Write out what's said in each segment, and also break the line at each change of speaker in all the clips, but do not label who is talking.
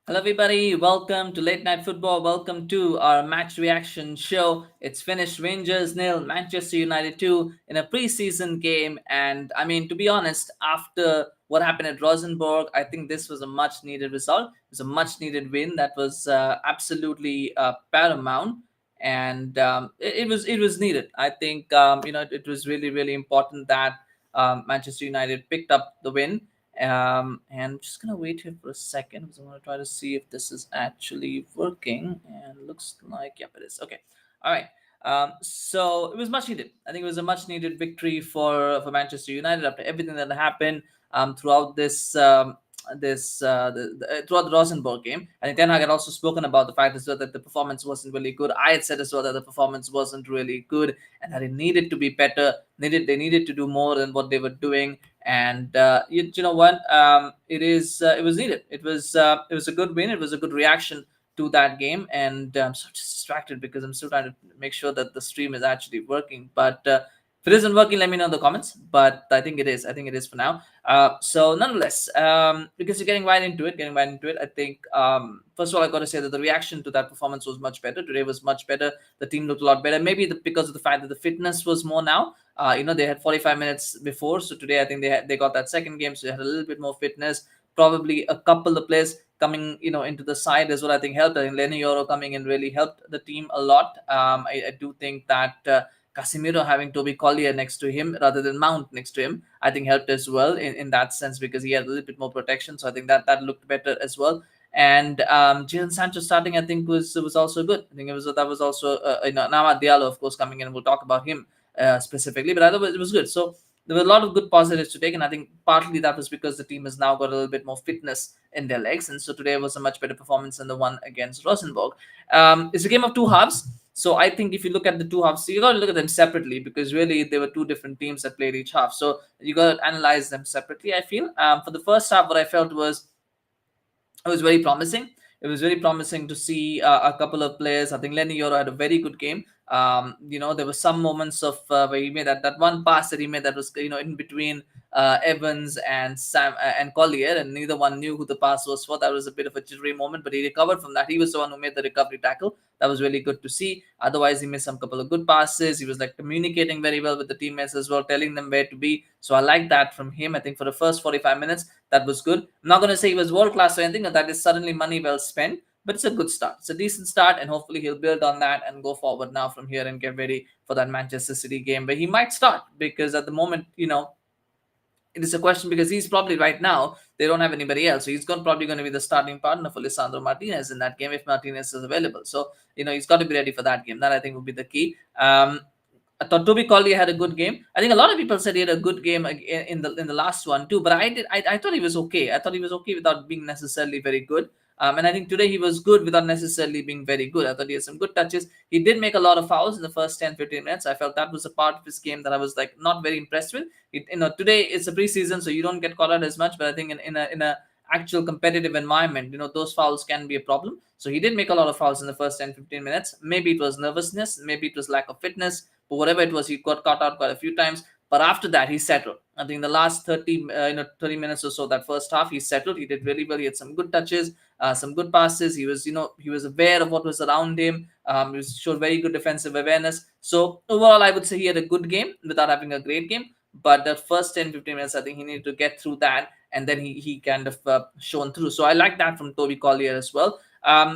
Hello, everybody. Welcome to Late Night Football. Welcome to our match reaction show. It's finished Rangers nil, Manchester United 2 in a preseason game. And I mean, to be honest, after what happened at Rosenborg, I think this was a much needed result. It was a much needed win that was absolutely paramount. And it was needed. I think it was really important that Manchester United picked up the win, and I'm just gonna wait here for a second because I want to try to see if this is actually working. And looks like, yep, it is. Okay, all right. So it was much needed. I think it was a much needed victory for Manchester United after everything that happened throughout throughout the Rosenborg game. I think Ten Hag had also spoken about the fact as well that the performance wasn't really good. I had said as well that the performance wasn't really good and that it needed to be better. They needed to do more than what they were doing. And you know what? It was needed. It was a good win. It was a good reaction to that game. And I'm so just distracted because I'm still trying to make sure that the stream is actually working. But if it isn't working, let me know in the comments. But I think it is. I think it is for now. So nonetheless, because you're getting right into it, I think first of all I got to say that the reaction to that performance was much better. Today was much better. The team looked a lot better. Maybe because of the fact that the fitness was more now. They had 45 minutes before, so today I think they got that second game, so they had a little bit more fitness. Probably a couple of players coming, into the side as well. I think helped. I think Yoro coming in really helped the team a lot. I do think that Casemiro having Toby Collier next to him rather than Mount next to him, I think helped as well in that sense because he had a little bit more protection. So I think that looked better as well. And Jadon Sancho starting, I think was also good. I think that was also Amad Diallo, of course, coming in. We'll talk about him specifically, but otherwise it was good. So there were a lot of good positives to take, and I think partly that was because the team has now got a little bit more fitness in their legs, and so today was a much better performance than the one against Rosenborg. It's a game of two halves. So I think if you look at the two halves, so you got to look at them separately because really there were two different teams that played each half. So you got to analyze them separately. I feel for the first half, what I felt was it was very promising. It was very promising to see a couple of players. I think Lenny Yoro had a very good game. There were some moments of where he made that one pass that he made that was in between Evans and Sam and Collier, and neither one knew who the pass was for. That was a bit of a jittery moment, but he recovered from that. He was the one who made the recovery tackle. That was really good to see. Otherwise, he missed some couple of good passes. He was like communicating very well with the teammates as well, telling them where to be. So I like that from him. I think for the first 45 minutes, that was good. I'm not going to say he was world class or anything. That is suddenly money well spent, but it's a good start. It's a decent start, and hopefully he'll build on that and go forward now from here and get ready for that Manchester City game where he might start because at the moment, it is a question because he's probably right now they don't have anybody else, so probably going to be the starting partner for Lisandro Martinez in that game if Martinez is available. So he's got to be ready for that game. That I think will be the key. I thought Toby Collier had a good game. I think a lot of people said he had a good game in the last one too, but I thought he was okay. I thought he was okay without being necessarily very good. And I think today he was good without necessarily being very good. I thought he had some good touches. He did make a lot of fouls in the first 10-15 minutes. I felt that was a part of his game that I was like not very impressed with. Today it's a preseason, so you don't get caught out as much. But I think in a actual competitive environment, those fouls can be a problem. So he did make a lot of fouls in the first 10-15 minutes. Maybe it was nervousness, maybe it was lack of fitness, but whatever it was, he got caught out quite a few times. But after that, he settled. I think the last 30 minutes or so, that first half, he settled. He did really well. He had some good touches, some good passes. He was aware of what was around him. Showed very good defensive awareness. So overall, I would say he had a good game without having a great game. But the first 10-15 minutes, I think he needed to get through that, and then he kind of shown through. So I like that from Toby Collier as well.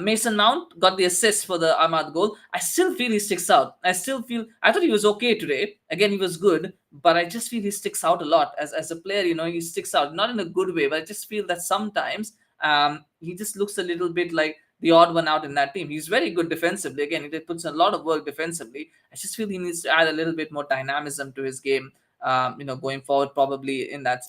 Mason Mount got the assist for the Ahmad goal. I still feel he sticks out. I thought he was okay today. Again, he was good, but I just feel he sticks out a lot as a player. He sticks out not in a good way, but I just feel that sometimes he just looks a little bit like the odd one out in that team. He's very good defensively. Again, he puts a lot of work defensively. I just feel he needs to add a little bit more dynamism to his game. Going forward, probably in that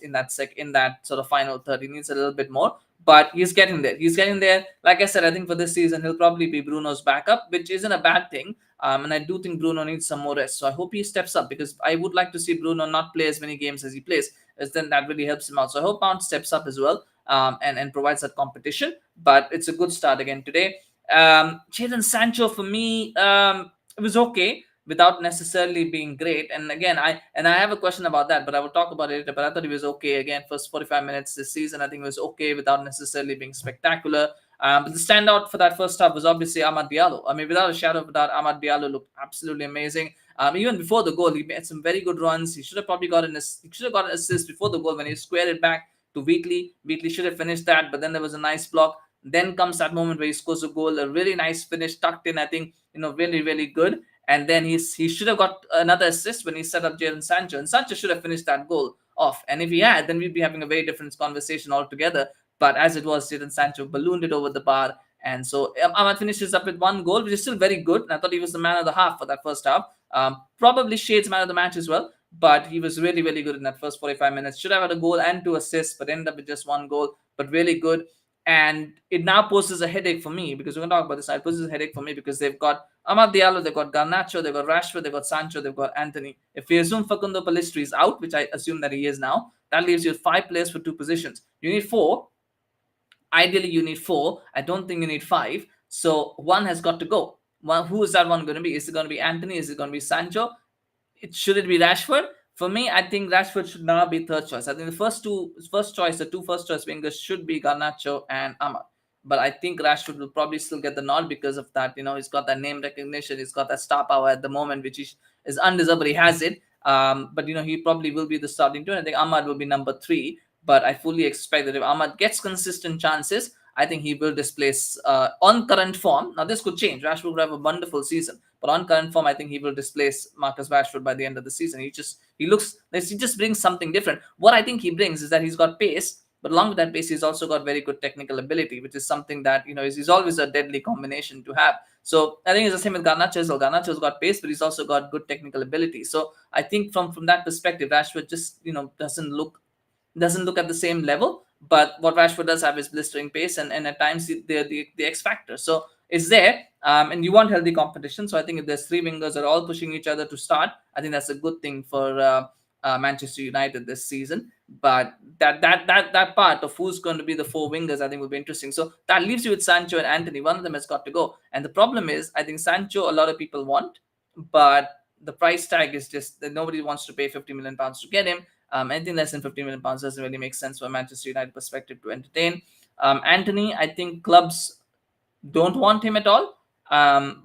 sort of final third, he needs a little bit more. But he's getting there. He's getting there. Like I said, I think for this season he'll probably be Bruno's backup, which isn't a bad thing. And I do think Bruno needs some more rest. So I hope he steps up because I would like to see Bruno not play as many games as he plays, as then that really helps him out. So I hope Mount steps up as well, and provides that competition. But it's a good start again today. Jadon Sancho for me, it was okay without necessarily being great. And again, I have a question about that, but I will talk about it later. But I thought he was okay again. First 45 minutes this season, I think it was okay without necessarily being spectacular. But the standout for that first half was obviously Amad Diallo. I mean, without a shadow of a doubt, Amad Diallo looked absolutely amazing. Even before the goal, he made some very good runs. He should have probably he should have got an assist before the goal when he squared it back to Wheatley. Wheatley should have finished that, but then there was a nice block. Then comes that moment where he scores a goal, a really nice finish, tucked in. I think really really good. And then he should have got another assist when he set up Jadon Sancho, and Sancho should have finished that goal off. And if he had, then we'd be having a very different conversation altogether. But as it was, Jadon Sancho ballooned it over the bar. And so Ahmad finishes up with one goal, which is still very good. And I thought he was the man of the half for that first half. Probably Shades man of the match as well. But he was really, really good in that first 45 minutes. Should have had a goal and 2 assists, but ended up with just one goal. But really good. And it now poses a headache for me because we're going to talk about this. It poses a headache for me because they've got Amad Diallo, they've got Garnacho, they've got Rashford, they've got Sancho, they've got Anthony. If we assume Facundo Pellistri is out, which I assume that he is now, that leaves you 5 players for 2 positions. You need 4. Ideally, you need 4. I don't think you need 5. So one has got to go. Who is that one going to be? Is it going to be Anthony? Is it going to be Sancho? Should it be Rashford? For me, I think Rashford should now be third choice. I think the first choice, the two first choice wingers should be Garnacho and Amad. But I think Rashford will probably still get the nod because of that. He's got that name recognition. He's got that star power at the moment, which is undeserved, but he has it. But he probably will be the starting two. And I think Amad will be number 3. But I fully expect that if Amad gets consistent chances, I think he will displace on current form. Now this could change. Rashford will have a wonderful season, but on current form, I think he will displace Marcus Rashford by the end of the season. He just brings something different. What I think he brings is that he's got pace, but along with that pace, he's also got very good technical ability, which is something that is always a deadly combination to have. So I think it's the same with Garnacho as well. Garnacho's got pace, but he's also got good technical ability. So I think from that perspective, Rashford just doesn't look at the same level. But what Rashford does have is blistering pace, and at times the X factor. So it's there, and you want healthy competition. So I think if there's 3 wingers that are all pushing each other to start, I think that's a good thing for Manchester United this season. But that part of who's going to be the 4 wingers, I think, will be interesting. So that leaves you with Sancho and Anthony. One of them has got to go. And the problem is, I think Sancho, a lot of people want, but the price tag is just that nobody wants to pay £50 million to get him. Anything less than £50 million doesn't really make sense from a Manchester United perspective to entertain. Anthony, I think clubs don't want him at all.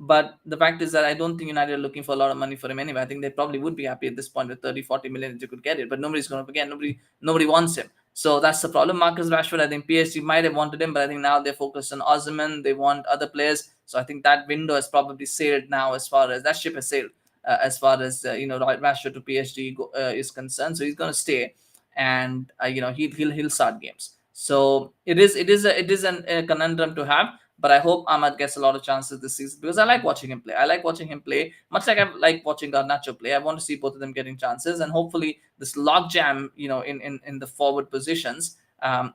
But the fact is that I don't think United are looking for a lot of money for him anyway. I think they probably would be happy at this point with 30-40 million if they could get it. But nobody's going to forget. Nobody wants him. So that's the problem. Marcus Rashford, I think PSG might have wanted him, but I think now they're focused on Osimhen. They want other players. So I think that window has probably sailed now as far as that ship has sailed. As far as Rashford to PSG is concerned, so he's going to stay, and he'll start games. So it is a conundrum to have, but I hope Amad gets a lot of chances this season because I like watching him play. I like watching him play, much like I like watching Garnacho play. I want to see both of them getting chances, and hopefully this logjam, in the forward positions.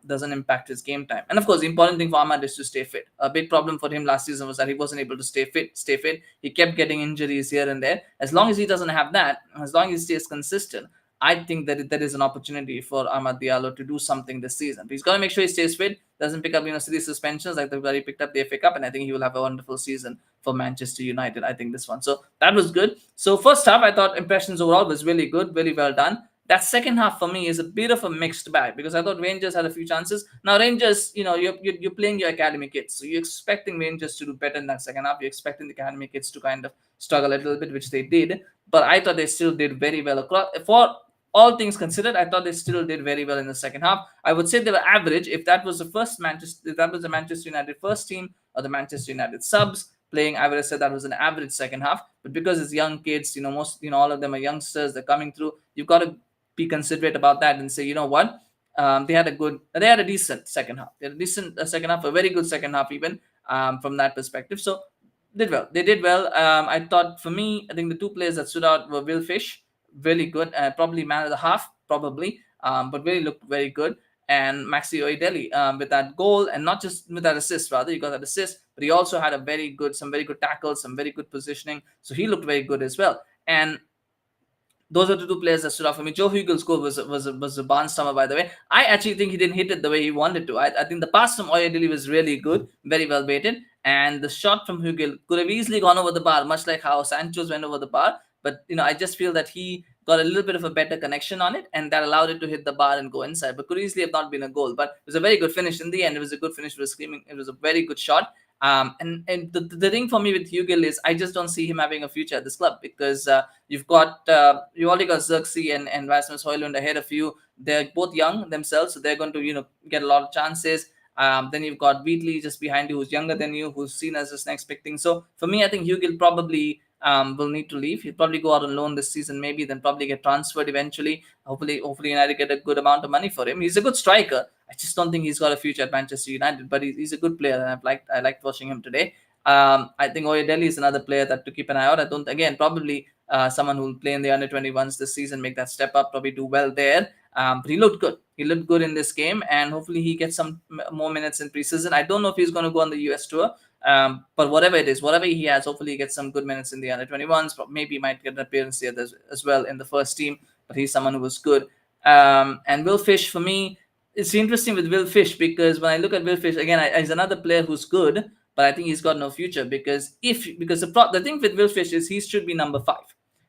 Doesn't impact his game time. And of course, the important thing for Amad is to stay fit. A big problem for him last season was that he wasn't able to stay fit. He kept getting injuries here and there. As long as he doesn't have that, as long as he stays consistent, I think that there is an opportunity for Amad Diallo to do something this season. But he's got to make sure he stays fit, doesn't pick up silly suspensions like the guy he picked up the FA Cup, and I think he will have a wonderful season for Manchester United. I think this one. So that was good. So first half, I thought impressions overall was really good, very well done. That second half for me is a bit of a mixed bag because I thought Rangers had a few chances. Now Rangers, you're playing your academy kids, so you're expecting Rangers to do better in that second half. You're expecting the academy kids to kind of struggle a little bit, which they did. But I thought they still did very well across. For all things considered, I thought they still did very well in the second half. I would say they were average. If that was the Manchester United first team or the Manchester United subs playing, I would have said that was an average second half. But because it's young kids, all of them are youngsters. They're coming through. You've got to be considerate about that and say, you know what, they had a decent second half. They had a decent second half, a very good second half even from that perspective. So they did well. I thought for me, I think the 2 players that stood out were Will Fish, really good, probably man of the half, probably, but really looked very good. And Maxi Oyedele with that goal, and not just with that assist, rather, he got that assist, but he also had some very good tackles, some very good positioning. So he looked very good as well. And those are the 2 players that stood out for me. Joe Hugill's goal was a barnstormer, by the way. I actually think he didn't hit it the way he wanted to. I think the pass from Oyedele was really good, very well baited, and the shot from Hugill could have easily gone over the bar, much like how Sancho's went over the bar. But I just feel that he got a little bit of a better connection on it, and that allowed it to hit the bar and go inside. But could easily have not been a goal. But it was a very good finish in the end. It was a good finish. It was screaming. It was a very good shot. And the thing for me with Hugill is I just don't see him having a future at this club, because you already got Xerxes and Rasmus Højlund ahead of you. They're both young themselves, so they're going to get a lot of chances. Then you've got Wheatley just behind you, who's younger than you, who's seen as this next big thing. So for me, I think Hugill probably will need to leave. He'll probably go out on loan this season, maybe, then probably get transferred eventually. Hopefully United get a good amount of money for him. He's a good striker. I just don't think he's got a future at Manchester United, but he's a good player, and I liked watching him today. I think Oyedele is another player that to keep an eye out. I don't again probably someone who will play in the under-21s this season, make that step up, probably do well there. But he looked good. He looked good in this game, and hopefully he gets some more minutes in preseason. I don't know if he's going to go on the US tour, but whatever it is, whatever he has, hopefully he gets some good minutes in the under-21s. But maybe he might get an appearance here as well in the first team. But he's someone who was good. And Will Fish, for me, it's interesting with Will Fish, because when I look at Will Fish again, he's another player who's good, but I think he's got no future, because the thing with Will Fish is he should be number 5.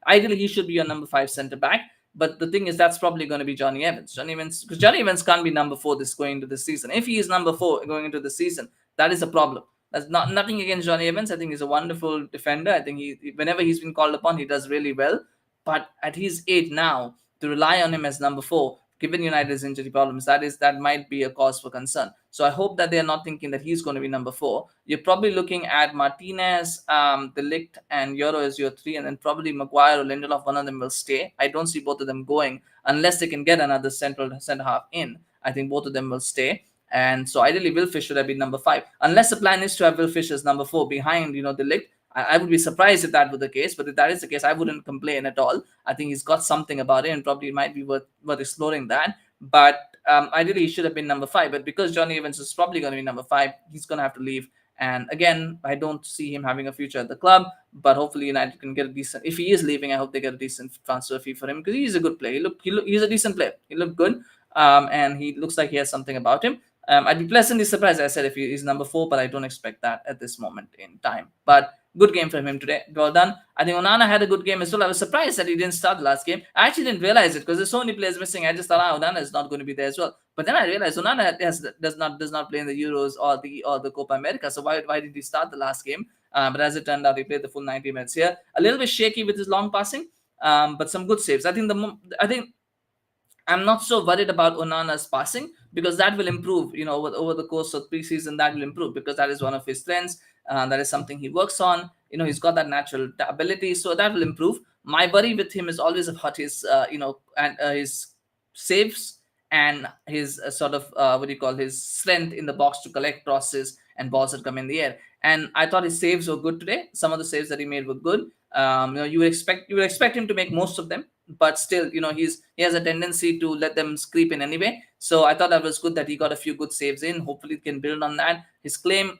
Ideally, he should be your number 5 centre back. But the thing is, that's probably going to be Johnny Evans. Because Johnny Evans can't be number 4 going into the season. If he is number 4 going into the season, that is a problem. That's nothing against Johnny Evans. I think he's a wonderful defender. I think whenever he's been called upon, he does really well. But at his age now, to rely on him as number 4, given United's injury problems, that might be a cause for concern. So I hope that they're not thinking that he's going to be number 4. You're probably looking at Martinez, De Ligt, and Yoro as your 3, and then probably Maguire or Lindelof. One of them will stay. I don't see both of them going unless they can get another centre half in. I think both of them will stay. And so ideally, Will Fish should have been number 5, unless the plan is to have Will Fish as number 4 behind, De Ligt. I would be surprised if that were the case, but if that is the case, I wouldn't complain at all. I think he's got something about it, and probably might be worth exploring that. But ideally, he should have been number 5. But because Johnny Evans is probably going to be number 5, he's going to have to leave. And again, I don't see him having a future at the club. But hopefully, United can get a decent. If he is leaving, I hope they get a decent transfer fee for him, because he's a good player. He's a decent player. He looked good, and he looks like he has something about him. I'd be pleasantly surprised, as I said, if he's number 4, but I don't expect that at this moment in time. But good game from him today. Well done. I think Onana had a good game as well. I was surprised that he didn't start the last game. I actually didn't realize it, because there's so many players missing. I just thought, Onana is not going to be there as well. But then I realized Onana does not play in the Euros or the Copa America. So why did he start the last game? But as it turned out, he played the full 90 minutes here. A little bit shaky with his long passing, but some good saves. I think I'm not so worried about Onana's passing, because that will improve, over the course of preseason. That will improve, because that is one of his strengths. That is something he works on. He's got that natural ability, so that will improve. My worry with him is always about his, his saves and his his strength in the box to collect crosses and balls that come in the air. And I thought his saves were good today. Some of the saves that he made were good. You would expect him to make most of them, but still, he has a tendency to let them creep in anyway. So I thought that was good that he got a few good saves in. Hopefully, he can build on that. His claiming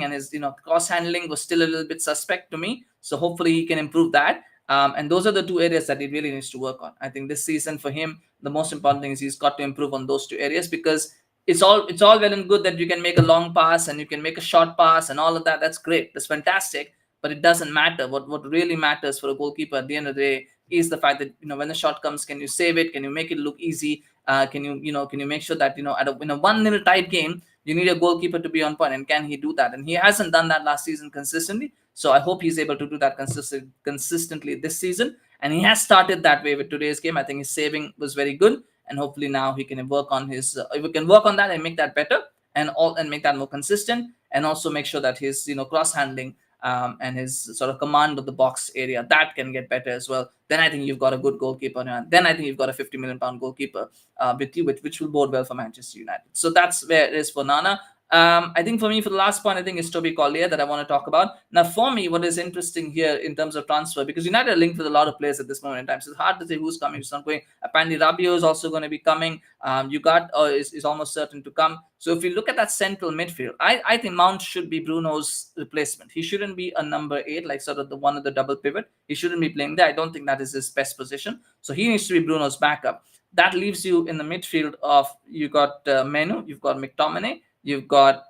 and his cross handling was still a little bit suspect to me. So hopefully, he can improve that. And those are the 2 areas that he really needs to work on. I think this season for him, the most important thing is he's got to improve on those 2 areas, because it's all well and good that you can make a long pass and you can make a short pass and all of that. That's great. That's fantastic. But it doesn't matter. What really matters for a goalkeeper at the end of the day is the fact that when the shot comes, can you save it? Can you make it look easy? Can you make sure that in a 1-0 tight game, you need a goalkeeper to be on point, and can he do that? And he hasn't done that last season consistently. So I hope he's able to do that consistently this season. And he has started that way with today's game. I think his saving was very good, and hopefully now he can work on his. We can work on that and make that better, and make that more consistent, and also make sure that his cross handling. And his sort of command of the box area, that can get better as well. Then I think you've got a good goalkeeper, and then I think you've got a £50 million goalkeeper with you, which will bode well for Manchester United. So that's where it is for Nana. I think for me, for the last point, I think it's Toby Collyer that I want to talk about. Now, for me, what is interesting here in terms of transfer, because United are linked with a lot of players at this moment in time, so it's hard to say who's coming, who's not going. Apparently, Rabiot is also going to be coming. Is almost certain to come. So if you look at that central midfield, I think Mount should be Bruno's replacement. He shouldn't be a number 8, like sort of the one of the double pivot. He shouldn't be playing there. I don't think that is his best position. So he needs to be Bruno's backup. That leaves you in the midfield of, you got Menu, you've got McTominay, you've got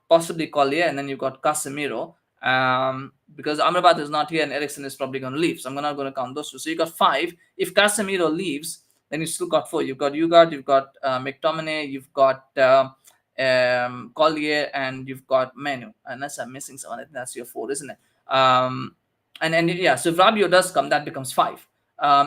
possibly Collyer, and then you've got Casemiro. Because Amrabat is not here and Eriksen is probably going to leave. So I'm not going to count those two. So you got 5. If Casemiro leaves, then you still got 4. You've got Ugart, you've got McTominay, you've got Collyer, and you've got Menu. Unless I'm missing someone, I think that's your 4, isn't it? And yeah, so if Rabiot does come, that becomes 5.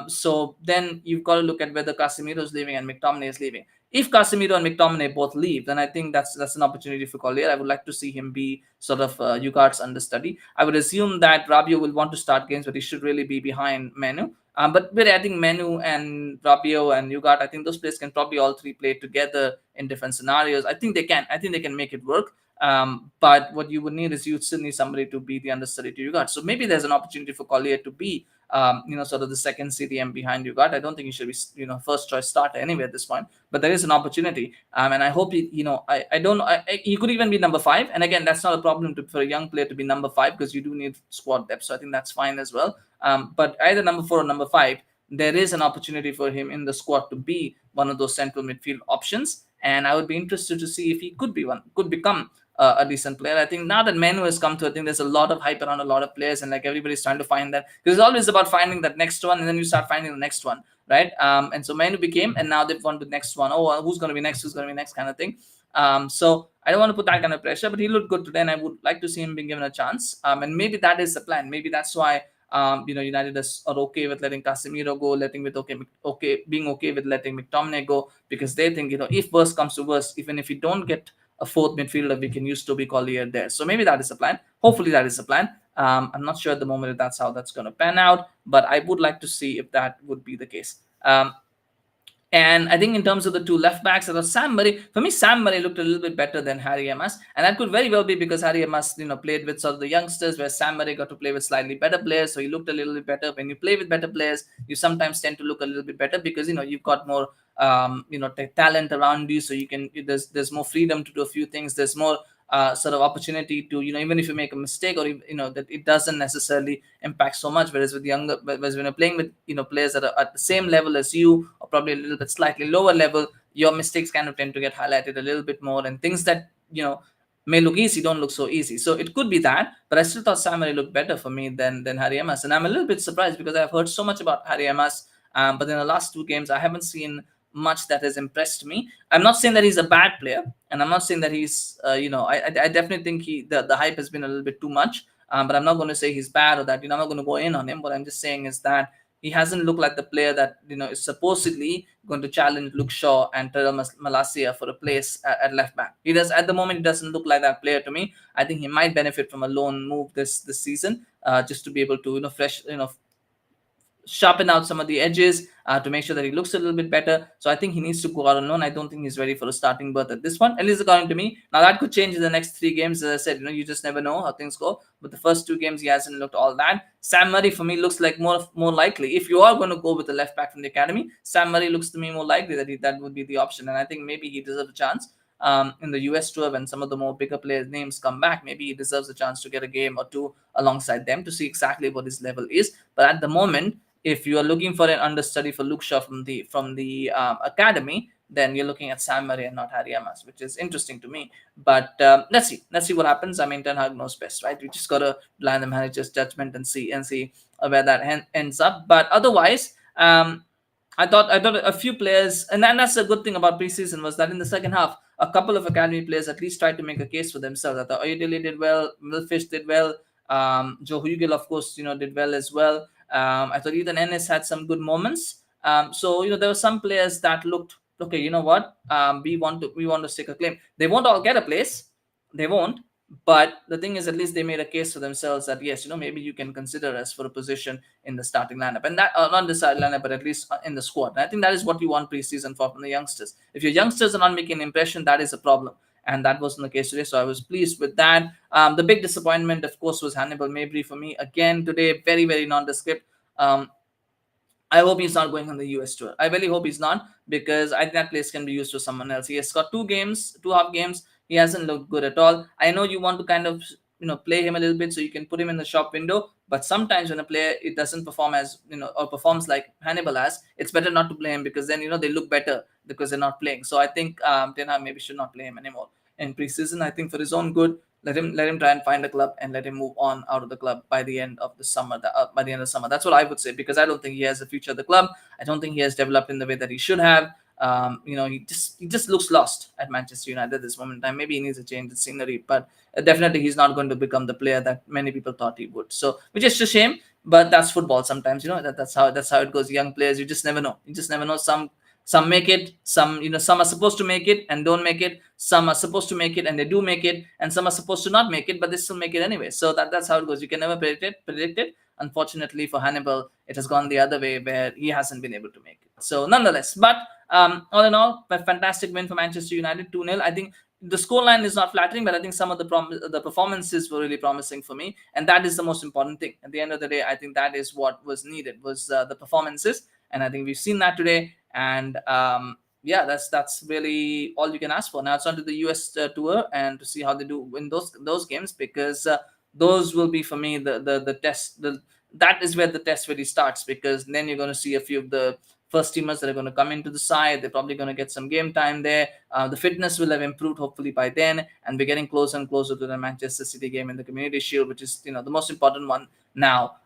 So then you've got to look at whether Casemiro is leaving and McTominay is leaving. If Casemiro and McTominay both leave, then I think that's an opportunity for Collier. I would like to see him be sort of Ugart's understudy. I would assume that Rabiot will want to start games, but he should really be behind Menu. But I think Menu and Rabiot and Ugart, I think those players can probably all 3 play together in different scenarios. I think they can. I think they can make it work. But what you would need is you still need somebody to be the understudy to Ugart. So maybe there's an opportunity for Collier to be sort of the second CDM behind Ugart. I don't think he should be, first choice starter anyway at this point, but there is an opportunity. And I hope he could even be number 5. And again, that's not a problem for a young player to be number 5 because you do need squad depth. So I think that's fine as well. But either number 4 or number 5, there is an opportunity for him in the squad to be one of those central midfield options. And I would be interested to see if he could become a decent player. I think now that Menu has come through, I think there's a lot of hype around a lot of players, and like everybody's trying to find that, because it's always about finding that next one, and then you start finding the next one, right? And so Menu became, and now they've won the next one. Oh, who's going to be next? Who's going to be next? Kind of thing. So I don't want to put that kind of pressure, but he looked good today, and I would like to see him being given a chance. And maybe that is the plan. Maybe that's why United are okay with letting Casemiro go, being okay with letting McTominay go, because they think, if worst comes to worst, even if we don't get a 4th midfielder, we can use Toby Collier there. So maybe that is the plan. Hopefully that is the plan. I'm not sure at the moment if that's how that's going to pan out, but I would like to see if that would be the case. And I think in terms of the 2 left backs, Sam Murray. For me, Sam Murray looked a little bit better than Harry Amass, and that could very well be because Harry Amass, played with sort of the youngsters, where Sam Murray got to play with slightly better players, so he looked a little bit better. When you play with better players, you sometimes tend to look a little bit better because you've got more talent around you, so you can there's more freedom to do a few things. There's more sort of opportunity to even if you make a mistake, or that it doesn't necessarily impact so much. Whereas when you're playing with players that are at the same level as you, or probably a little bit slightly lower level, your mistakes kind of tend to get highlighted a little bit more, and things that may look easy don't look so easy. So it could be that, but I still thought Sam Murray looked better for me than Harry Amass, and I'm a little bit surprised because I've heard so much about Harry Amass, but in the last 2 games I haven't seen much that has impressed me. I'm not saying that he's a bad player, and I'm not saying that he's I definitely think the hype has been a little bit too much, but I'm not going to say he's bad, or that I'm not going to go in on him. What I'm just saying is that he hasn't looked like the player that is supposedly going to challenge Luke Shaw and Terrell Malacia for a place at left back. He does at the moment. He doesn't look like that player to me. I think he might benefit from a loan move this season, just to be able to sharpen out some of the edges, to make sure that he looks a little bit better. So I think he needs to go out on loan. I don't think he's ready for a starting berth at this one, at least according to me. Now that could change in the next 3 games. As I said, you just never know how things go. But the first 2 games he hasn't looked all that. Sam Murray for me looks like more likely. If you are going to go with the left back from the academy, Sam Murray looks to me more likely that would be the option. And I think maybe he deserves a chance. In the US tour, when some of the more bigger players' names come back, maybe he deserves a chance to get a game or 2 alongside them to see exactly what his level is. But at the moment, if you are looking for an understudy for Luke Shaw from the academy, then you're looking at Sam Murray and not Harry Amass, which is interesting to me. But let's see what happens. I mean, Ten Hag knows best, right? You just gotta rely on the manager's judgment and see where that ends up. But otherwise, I thought a few players, and that's a good thing about preseason, was that in the second half, a couple of academy players at least tried to make a case for themselves. I thought Oyedele did well, Milfish did well, Joe Hugill, of course, did well as well. I thought Ethan Ennis had some good moments. So there were some players that looked okay. You know what? We want to stake a claim. They won't all get a place. They won't. But the thing is, at least they made a case for themselves that yes, maybe you can consider us for a position in the starting lineup, and that not the starting lineup, but at least in the squad. And I think that is what you want preseason for from the youngsters. If your youngsters are not making an impression, that is a problem. And that wasn't the case today, so I was pleased with that. The big disappointment, of course, was Hannibal Mabry for me again today. Very, very nondescript. I hope he's not going on the US tour. I really hope he's not, because I think that place can be used for someone else. He has got 2 half games. He hasn't looked good at all. I know you want to kind of play him a little bit so you can put him in the shop window, but sometimes when a player it doesn't perform as or performs like Hannibal has, it's better not to play him, because then they look better because they're not playing. So I think Ten Hag maybe should not play him anymore in preseason. I think for his own good, let him try and find a club and let him move on out of the club by the end of the summer. That's what I would say, because I don't think he has a future at the club. I don't think he has developed in the way that he should have. He just looks lost at Manchester United at this moment in time. Maybe he needs to change the scenery, but definitely he's not going to become the player that many people thought he would. So, which is a shame, but that's football. Sometimes that's how it goes. Young players, you just never know. You just never know. Some make it, some are supposed to make it and don't make it. Some are supposed to make it and they do make it, and some are supposed to not make it but they still make it anyway. So that's how it goes. You can never predict it. Unfortunately for Hannibal, it has gone the other way, where he hasn't been able to make it. So nonetheless, but all in all, a fantastic win for Manchester United, 2-0. I think the scoreline is not flattering, but I think some of the performances were really promising for me, and that is the most important thing. At the end of the day, I think that is what was needed, was the performances, and I think we've seen that today. And yeah, that's really all you can ask for. Now it's on to the US tour, and to see how they do in those games, because those will be for me the test. That is where the test really starts, because then you're going to see a few of the first teamers that are going to come into the side. They're probably going to get some game time there. The fitness will have improved hopefully by then, and we're getting closer and closer to the Manchester City game in the Community Shield, which is the most important one now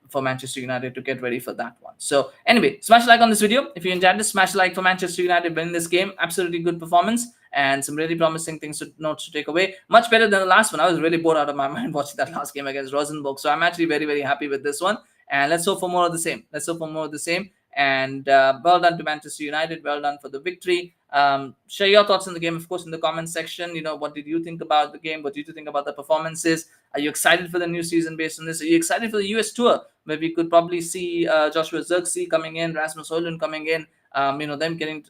for Manchester United to get ready for that one. So anyway, smash a like on this video if you enjoyed this. Smash a like for Manchester United winning this game. Absolutely good performance and some really promising things notes to take away. Much better than the last one. I was really bored out of my mind watching that last game against Rosenborg. So I'm actually very, very happy with this one. And let's hope for more of the same. And well done to Manchester United. Well done for the victory. Share your thoughts on the game, of course, in the comment section. What did you think about the game? What did you think about the performances? Are you excited for the new season based on this? Are you excited for the US tour, where we could probably see Joshua Zirkzee coming in, Rasmus Højlund coming in, them getting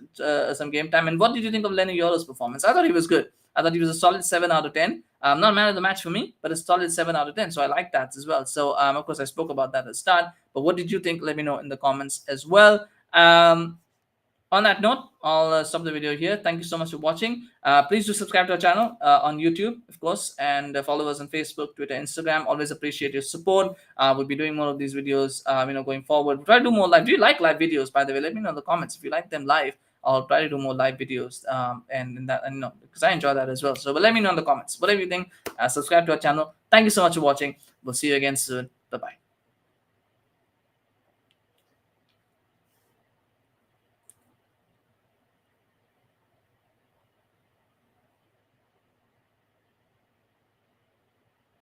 some game time? And what did you think of Lenny Yoro's performance? I thought he was good. I thought he was a solid 7 out of 10. Not man of the match for me, but a solid 7 out of 10. So I like that as well. So, of course, I spoke about that at the start. But what did you think? Let me know in the comments as well. On that note, I'll stop the video here. Thank you so much for watching. Please do subscribe to our channel on YouTube, of course, and follow us on Facebook, Twitter, Instagram. Always appreciate your support. We'll be doing more of these videos, going forward. We'll try to do more live. Do you like live videos, by the way? Let me know in the comments if you like them live. I'll try to do more live videos, because I enjoy that as well. So, but let me know in the comments. Whatever you think, subscribe to our channel. Thank you so much for watching. We'll see you again soon. Bye-bye.